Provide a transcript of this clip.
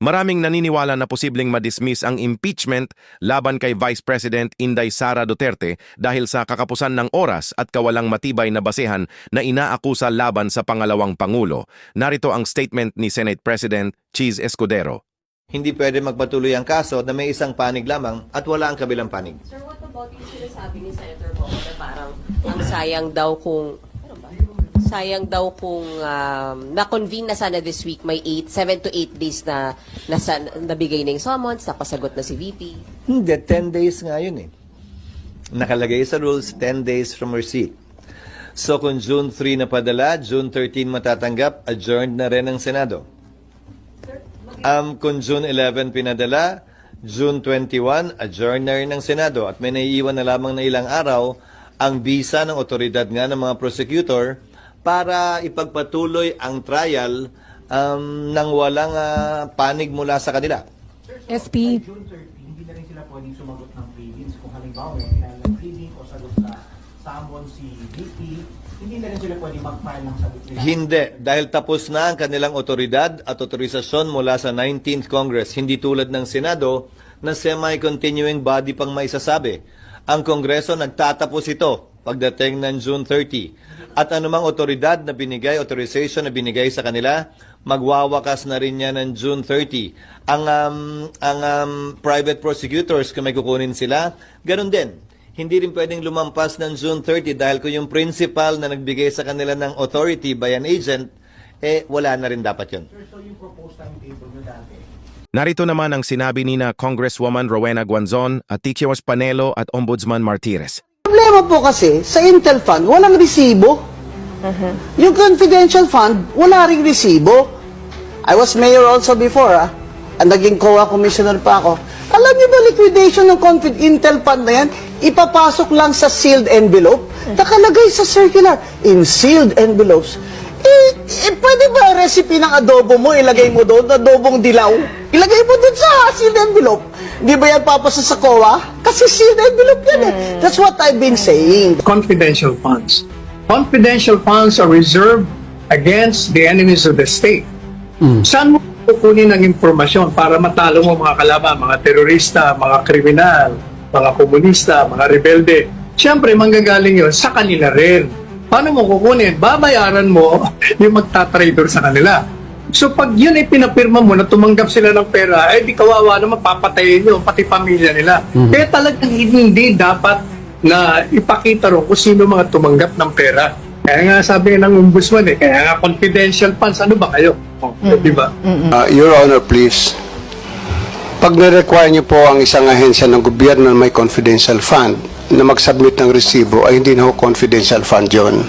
Maraming naniniwala na posibleng madismiss ang impeachment laban kay Vice President Inday Sara Duterte dahil sa kakapusan ng oras at kawalang matibay na basehan na inaakusa laban sa pangalawang Pangulo. Narito ang statement ni Senate President Cheese Escudero. Hindi pwede magpatuloy ang kaso na may isang panig lamang at wala ang kabilang panig. Sir, what about yung sinasabi ni Senator Boco na parang ang sayang daw kung na-convene na sana this week, may 7 to 8 days na nabigay na yung summons, napasagot na si VP. Hindi, 10 days nga yun eh. Nakalagay sa rules, 10 days from receipt. So kung June 3 na padala, June 13 matatanggap, adjourned na rin ang Senado. Kung June 11 pinadala, June 21, adjourn na rin ng Senado at may naiiwan na lamang na ilang araw ang bisa ng otoridad nga ng mga prosecutor para ipagpatuloy ang trial nang walang panig mula sa kanila. SP. June 13, hindi na rin sila pwedeng sumagot ng pleadings kung halimbawa may kailangan ng pleading o sagot sa summon si VP, hindi na rin sila pwedeng mag-file ng sagot nila. Hindi, dahil tapos na ang kanilang otoridad at otorisasyon mula sa 19th Congress, hindi tulad ng Senado na semi-continuing body pang maisasabi. Ang Kongreso nagtatapos ito pagdating ng June 30. At anumang otoridad na binigay, authorization na binigay sa kanila, magwawakas na rin yan ng June 30. Ang private prosecutors, kung may kukunin sila, ganun din. Hindi rin pwedeng lumampas ng June 30 dahil kung yung principal na nagbigay sa kanila ng authority by an agent, wala na rin dapat yun. Sir, so yung proposed timetable nyo dati, Narito naman ang sinabi ni na Congresswoman Rowena Guanzon, Atiquios Panelo at Ombudsman Martires. Problema po kasi, sa Intel Fund, walang resibo. Yung confidential fund, wala ring resibo. I was mayor also before, naging COA commissioner pa ako. Alam niyo ba, liquidation ng Intel Fund na yan, ipapasok lang sa sealed envelope, nakalagay sa circular, in sealed envelopes. Pwede ba recipe ng adobo mo, ilagay mo doon, adobong dilaw? Ilagay mo doon sa sealed envelope. Di ba yan papasa sa COA? Kasi sealed envelope yan eh. That's what I've been saying. Confidential funds. Confidential funds are reserved against the enemies of the state. Saan mo kukunin ang impormasyon para matalo mo mga kalaban, mga terorista, mga kriminal, mga komunista, mga rebelde? Siyempre, manggagaling yun sa kanila rin. Paano mo kukunin? Babayaran mo yung magtatrader sa kanila. So pag yun ay pinapirma mo na tumanggap sila ng pera, di kawawa naman, papatayin nyo, pati pamilya nila. Kaya talagang hindi dapat na ipakita rin kung sino mga tumanggap ng pera. Kaya nga sabi ng ombudsman kaya nga confidential funds, ano ba kayo? Di ba? Your Honor, please. Pag na-require niyo po ang isang ahensya ng gobyerno na may confidential fund na mag-submit ng resibo, ay hindi na ho confidential fund yun.